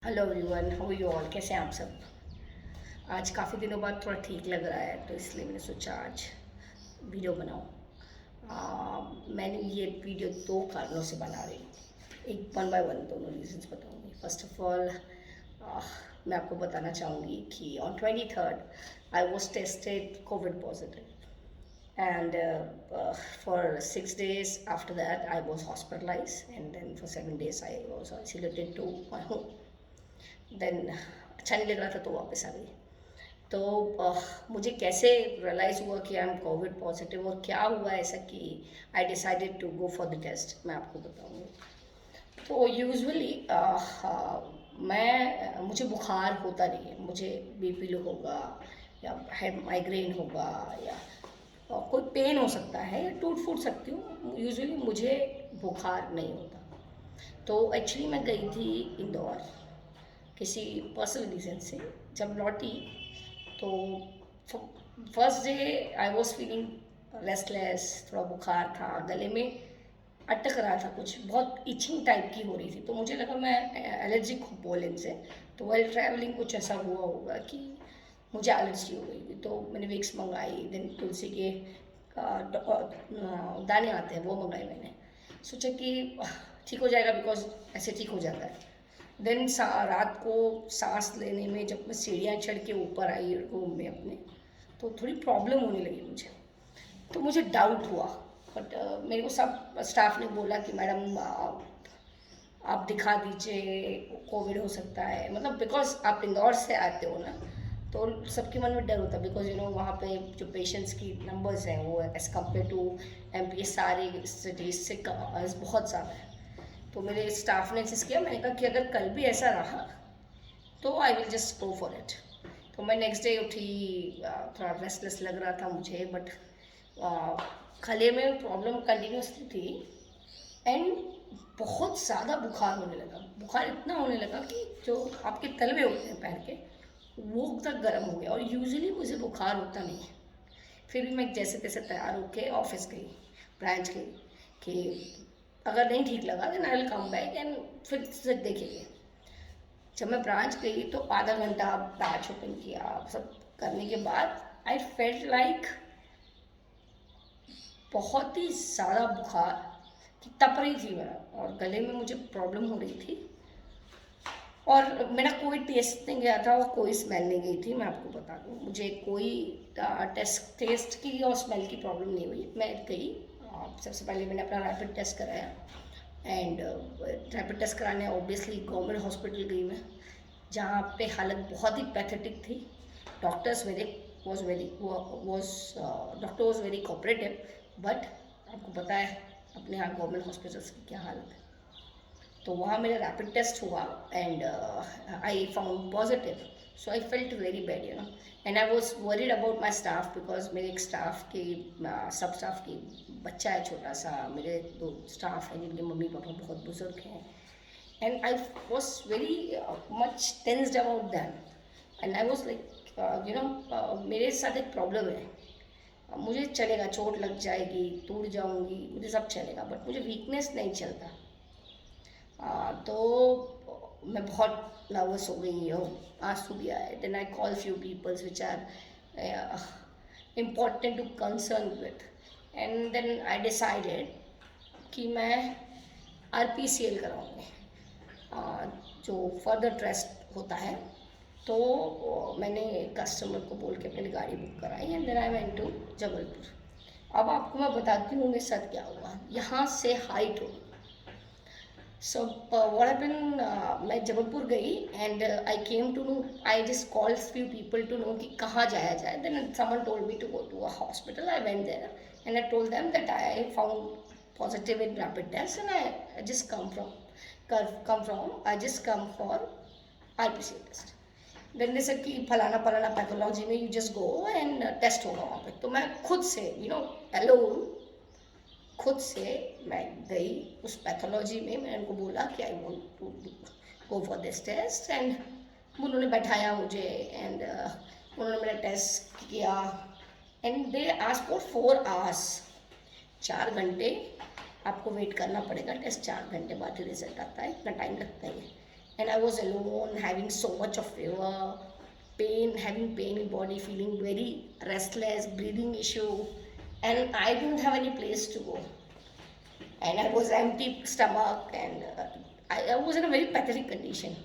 Hello everyone, how you all? कैसे हैं आप सब? आज काफ़ी दिनों बाद थोड़ा ठीक लग रहा है, तो इसलिए मैंने सोचा आज वीडियो बनाऊं। मैंने ये वीडियो दो कारणों से बना रही हूँ। एक वन बाय वन दोनों रीजंस बताऊंगी। फर्स्ट ऑफ ऑल, मैं आपको बताना चाहूँगी कि on 23rd I was tested Covid positive, and for 6 days after that I was hospitalized, and then for 7 days I was isolated to my home. Then अच्छा नहीं लग रहा था तो वापस आ गई। तो मुझे कैसे रियलाइज़ हुआ कि आई एम कोविड पॉजिटिव और क्या हुआ ऐसा कि I decided to go for the test, मैं आपको बताऊंगी। तो यूजुअली मुझे बुखार होता नहीं है। मुझे बीपी लो होगा या हेड माइग्रेन होगा या कोई पेन हो सकता है या टूट फूट सकती हूँ। यूजुअली मुझे बुखार नहीं होता। तो एक्चुअली मैं गई थी इंदौर किसी पर्सनल रीज़न से। जब लौटी तो first day I was feeling restless, थोड़ा बुखार था, गले में अटक रहा था, कुछ बहुत इचिंग टाइप की हो रही थी। तो मुझे लगा मैं एलर्जिक हूँ पोलन से। तो वेल ट्रैवलिंग कुछ ऐसा हुआ होगा कि मुझे एलर्जी हो गई थी। तो मैंने विक्स मंगाई, देन तुलसी के दाने आते हैं वो मंगाए मैंने। सोचा कि ठीक हो जाएगा, बिकॉज ऐसे ठीक हो जाता है। देन रात को सांस लेने में जब मैं सीढ़ियाँ चढ़ के ऊपर आई रूम में अपने, तो थोड़ी प्रॉब्लम होने लगी मुझे। तो मुझे डाउट हुआ, बट मेरे को सब स्टाफ ने बोला कि मैडम आप दिखा दीजिए, कोविड हो सकता है। मतलब बिकॉज आप इंदौर से आते हो ना, तो सबके मन में डर होता है, बिकॉज वहाँ पे जो पेशेंट्स की नंबर्स हैं वो एज़ कम्पेयर टू एमपी सारी सिटीज़ से बहुत ज़्यादा है। तो मेरे स्टाफ ने इंसिस्ट किया। मैंने कहा कि अगर कल भी ऐसा रहा तो I will just go for it. तो मैं नेक्स्ट डे उठी, थोड़ा रेस्टलेस लग रहा था मुझे, बट गले में प्रॉब्लम कंटिन्यूसली थी। एंड बहुत ज़्यादा बुखार होने लगा। बुखार इतना होने लगा कि जो आपके तलवे होते हैं पैर के, वो तक गर्म हो गया। और यूजुअली मुझे बुखार होता नहीं है। फिर भी मैं जैसे तैसे तैयार होके ऑफिस गई, ब्रांच गई, कि अगर नहीं ठीक लगा then I will come back and फिर से देखेंगे। जब मैं ब्रांच गई तो आधा घंटा बैच ओपन किया, सब करने के बाद आई फेल्ट लाइक बहुत ही ज़्यादा बुखार कि तप रही थी मैं, और गले में मुझे प्रॉब्लम हो रही थी। और मेरा कोई टेस्ट नहीं गया था और कोई स्मेल नहीं गई थी। मैं आपको बता दूँ, मुझे कोई टेस्ट की और स्मेल की प्रॉब्लम नहीं हुई। मैं गई, सबसे पहले मैंने अपना रैपिड टेस्ट कराया, एंड रैपिड टेस्ट कराने ऑब्वियसली गवर्नमेंट हॉस्पिटल गई मैं, जहाँ पे हालत बहुत ही पैथेटिक थी। Doctors very was very was doctor was very cooperative, but आपको पता है अपने यहाँ गवर्नमेंट हॉस्पिटल्स की क्या हालत है। तो वहाँ मेरा रैपिड टेस्ट हुआ and I found positive. So I felt very bad, and I was worried about my staff, because मेरे एक स्टाफ की सब स्टाफ की बच्चा है छोटा सा। मेरे दो स्टाफ हैं जिनके मम्मी पापा बहुत बुजुर्ग हैं, and I was very much tensed about them. And I was like मेरे साथ एक प्रॉब्लम है। मुझे चलेगा, चोट लग जाएगी, टूट जाऊंगी, मुझे सब चलेगा, बट मुझे वीकनेस नहीं चलता। तो मैं बहुत नर्वस हो गई और आंसू भी आए। Then I call few peoples which are important to concern with, and then I decided कि मैं RPCL कराऊंगी, जो फर्दर टेस्ट होता है। तो मैंने कस्टमर को बोल के अपनी गाड़ी बुक कराई, and then I went to Jabalpur. अब आपको मैं बताती हूँ मेरे साथ क्या हुआ। यहाँ से हाइट होगी। So what happened? मैं जबलपुर गई, and I came to know. I just called few people to know कि कहाँ जाया जाए. Then someone told me to go to a hospital. I went there and I told them that I found positive in rapid test, and I just I just come for RPC test. Then they said कि फलाना फलाना pathology में you just go and test होगा वहाँ पे। तो मैं खुद से alone, खुद से मैं गई उस पैथोलॉजी में। मैंने उनको बोला कि I want to go for this test, and उन्होंने बैठाया मुझे, एंड उन्होंने मेरा टेस्ट किया, and they ask for 4 hours. 4 घंटे आपको वेट करना पड़ेगा। टेस्ट 4 घंटे बाद ही रिजल्ट आता है, इतना टाइम लगता है। and I was alone, having so much of fever, pain, having pain in body, feeling very restless, breathing issue, and I didn't have any place to go, and I was empty stomach, and I was in a very pathetic condition.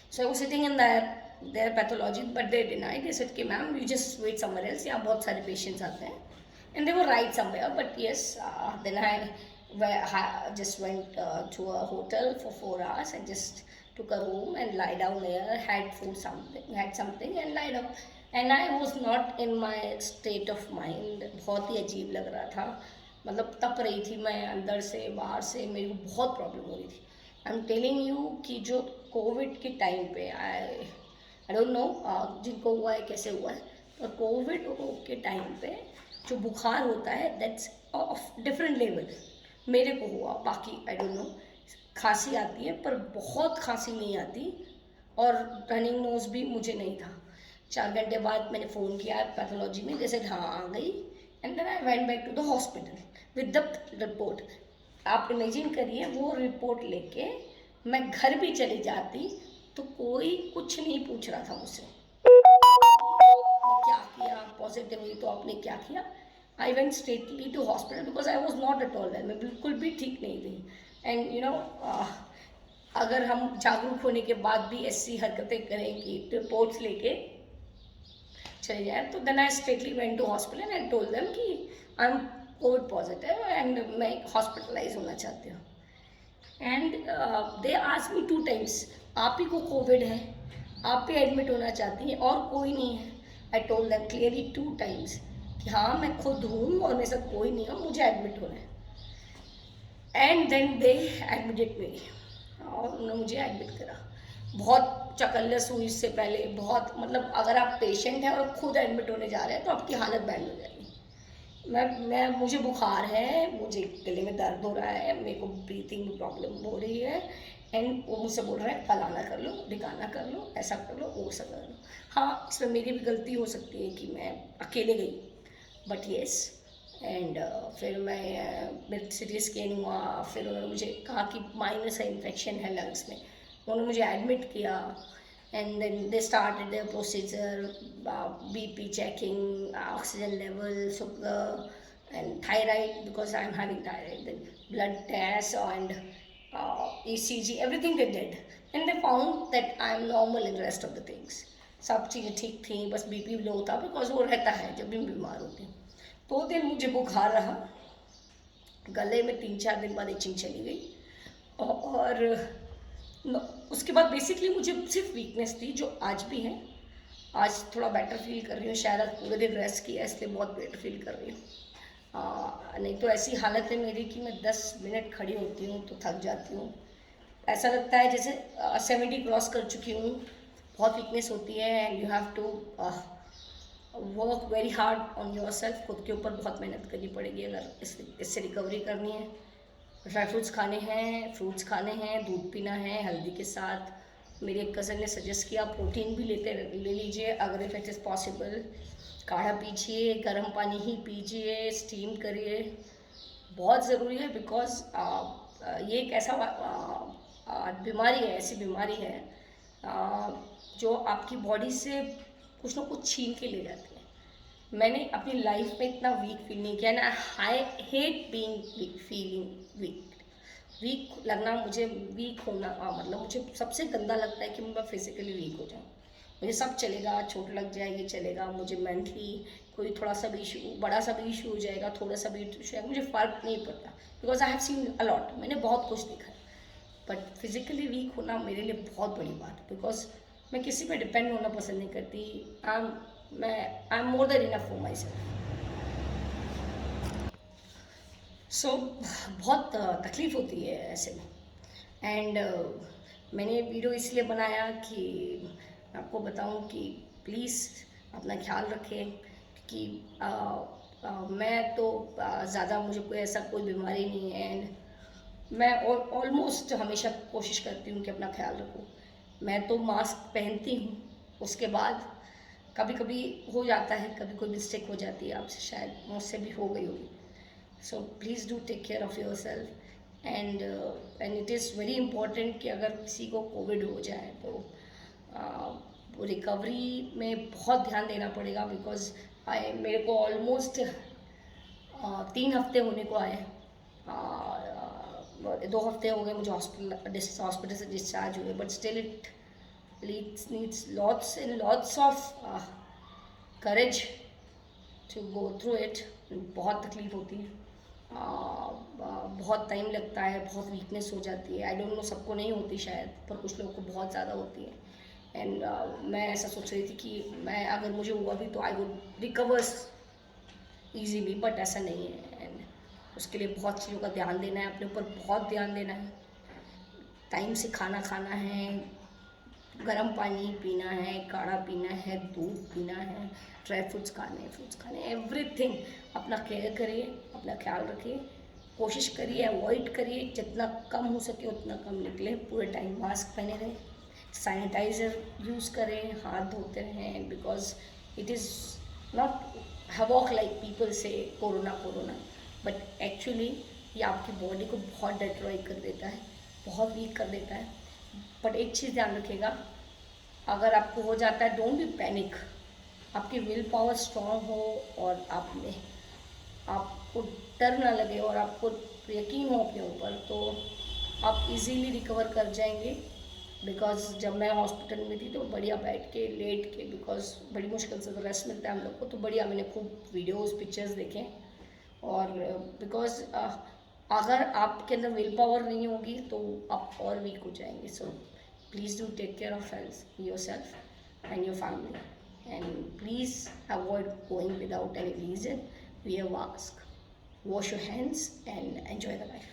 So I was sitting in their pathology, but they denied. They said, "Okay, ma'am, you just wait somewhere else. यहाँ बहुत सारे patients आते हैं," and they were right somewhere. But yes, then I just went to a hotel for 4 hours and just took a room and lie down there. Had something, and lie down. And I was not in my state of mind. बहुत ही अजीब लग रहा था. मतलब तप रही थी मैं अंदर से बाहर से. मेरे को बहुत प्रॉब्लम हो रही थी. आई एम टेलिंग यू कि जो कोविड के टाइम पे आई डोंट नो जिनको हुआ है कैसे हुआ है, पर कोविड के टाइम पे जो बुखार होता है दैट्स ऑफ डिफरेंट लेवल. मेरे को हुआ, बाकी आई डोंट नो. खांसी आती है पर बहुत खांसी नहीं आती, और रनिंग नोज भी मुझे नहीं था. 4 घंटे बाद मैंने फ़ोन किया पैथोलॉजी में, जैसे हाँ आ गई, and then I went back to the hospital with the report. आप इमेजिन करिए वो रिपोर्ट लेके मैं घर भी चली जाती तो कोई कुछ नहीं पूछ रहा था मुझसे, आपने क्या किया, पॉजिटिव हुई तो आपने क्या किया. I went straightly to hospital because I was not at all well. मैं बिल्कुल भी ठीक नहीं थी. एंड यू नो, अगर हम जागरूक होने के बाद भी ऐसी हरकतें करें कि रिपोर्ट्स लेके चले जाए, तो then I straightly went to hospital and told them कि I am COVID positive and मैं हॉस्पिटलाइज होना चाहती हूँ. And they asked me 2 times, आप ही को कोविड है, आप भी एडमिट होना चाहती हैं और कोई नहीं है. I told them clearly 2 times कि हाँ मैं खुद हूँ और मेरे साथ कोई नहीं है, मुझे एडमिट होना है. एंड देन दे एडमिटेड मी, और उन्होंने मुझे एडमिट करा. बहुत चकल्लस हुई इससे पहले, बहुत, मतलब अगर आप पेशेंट हैं और खुद एडमिट होने जा रहे हैं तो आपकी हालत बैंड हो जाएगी. मुझे बुखार है, मुझे गले में दर्द हो रहा है, मेरे को ब्रीथिंग में प्रॉब्लम हो रही है, एंड वो मुझसे बोल रहा है फलाना कर लो, ढिकाना कर लो, ऐसा कर लो, वो सब कर लो. हाँ, इसमें मेरी भी गलती हो सकती है कि मैं अकेले गई, बट येस. एंड फिर मेरा सिटी स्कैन हुआ, फिर उन्होंने मुझे कहा कि माइनर सा इन्फेक्शन है लंग्स में. उन्होंने मुझे एडमिट किया, and then they started their procedure, BP checking, oxygen level, sugar, and thyroid, because I'm having thyroid. Then blood tests and ECG, everything they did, and they found that I'm normal in the rest of the things. सब चीज़ें ठीक थी, बस BP low था, because वो रहता है जब भी बीमार होती हूँ. 2 दिन मुझे बुखार रहा, गले में 3-4 दिन बाद इचिंग चली गई, और उसके बाद बेसिकली मुझे सिर्फ वीकनेस थी, जो आज भी है. आज थोड़ा बेटर फील कर रही हूँ, शायद आज पूरे दिन रेस्ट किया इसलिए बहुत बेटर फील कर रही हूँ. नहीं तो ऐसी हालत है मेरी कि मैं 10 मिनट खड़ी होती हूँ तो थक जाती हूँ. ऐसा लगता है जैसे 70 क्रॉस कर चुकी हूँ. बहुत वीकनेस होती है, and you have to work very hard on yourself. खुद के ऊपर बहुत मेहनत करनी पड़ेगी अगर इससे रिकवरी करनी है. ड्राई फ्रूट्स खाने हैं, फ्रूट्स खाने हैं, दूध पीना है हल्दी के साथ. मेरे एक कज़न ने सजेस्ट किया प्रोटीन भी ले लीजिए अगर इफ़ इट इज़ पॉसिबल. काढ़ा पीजिए, गर्म पानी ही पीजिए, स्टीम करिए, बहुत ज़रूरी है. बिकॉज ये एक ऐसा बीमारी है, ऐसी बीमारी है जो आपकी बॉडी से कुछ ना कुछ छीन के ले जाती है. मैंने अपनी लाइफ में इतना वीक फील नहीं किया ना. I hate being feeling weak लगना. मुझे वीक होना मतलब मुझे सबसे गंदा लगता है कि मैं फिजिकली वीक हो जाऊँ. मुझे सब चलेगा, चोट लग जाए ये चलेगा, मुझे मेंटली कोई थोड़ा सा भी इशू, बड़ा सा भी इशू हो जाएगा, थोड़ा सा भी इशू है, मुझे फ़र्क नहीं पड़ता. Because I have seen a lot, मैंने बहुत कुछ देखा है. बट फिजिकली वीक होना मेरे लिए बहुत बड़ी बात, बिकॉज मैं किसी पे डिपेंड होना पसंद नहीं करती. I am more than enough for myself. So बहुत तकलीफ़ होती है ऐसे में. एंड मैंने वीडियो इसलिए बनाया कि आपको बताऊं कि प्लीज़ अपना ख्याल रखें, कि मैं तो ज़्यादा, मुझे कोई ऐसा कोई बीमारी नहीं है, एंड मैं ऑलमोस्ट हमेशा कोशिश करती हूँ कि अपना ख्याल रखूँ. मैं तो मास्क पहनती हूँ, उसके बाद कभी कभी हो जाता है, कभी कोई मिस्टेक हो जाती है, आपसे शायद मुझसे भी हो गई होगी. So please do take care of yourself. And it is very important कि अगर किसी को कोविड हो जाए तो रिकवरी में बहुत ध्यान देना पड़ेगा, बिकॉज मेरे को ऑलमोस्ट 3 हफ्ते होने को आए। 2 हफ्ते हो गए मुझे हॉस्पिटल से डिस्चार्ज हुए, but still it needs lots and lots of courage to go through it. बहुत तकलीफ होती है, बहुत टाइम लगता है, बहुत वीकनेस हो जाती है। आई डोंट नो, सबको नहीं होती शायद, पर कुछ लोगों को बहुत ज़्यादा होती है। एंड मैं ऐसा सोच रही थी कि मैं अगर मुझे हुआ भी तो I would recovers easily, but ऐसा नहीं है। एंड उसके लिए बहुत चीज़ों का ध्यान देना है, अपने ऊपर बहुत ध्यान देना है। टाइम से खाना खाना है, गर्म पानी पीना है, काढ़ा पीना है, दूध पीना है, ड्राई फ्रूट्स खाने, फ्रूट्स खाने, एवरीथिंग। अपना केयर करिए, अपना ख्याल रखिए, कोशिश करिए, अवॉइड करिए, जितना कम हो सके उतना कम निकले, पूरे टाइम मास्क पहने रहें, सैनिटाइज़र यूज़ करें, हाथ धोते रहें, because it is not havoc like people से कोरोना कोरोना, बट एक्चुअली ये आपकी बॉडी को बहुत डिस्ट्रॉय कर देता है, बहुत वीक कर देता है। बट एक चीज़ ध्यान रखिएगा, अगर आपको हो जाता है, डोंट बी पैनिक। आपकी विल पावर स्ट्रांग हो और आप में आपको डर ना लगे और आपको यकीन हो अपने ऊपर, तो आप इजीली रिकवर कर जाएंगे। बिकॉज जब मैं हॉस्पिटल में थी तो बढ़िया बैठ के लेट के, बिकॉज बड़ी मुश्किल से तो रेस्ट मिलता है हम लोग को, तो बढ़िया मैंने खूब वीडियोस पिक्चर्स देखे। और बिकॉज अगर आपके अंदर विल पावर नहीं होगी तो आप और वीक हो जाएंगे। So please do take care of health yourself and your family, and please avoid going without any reason, wear a mask, wash your hands and enjoy the life.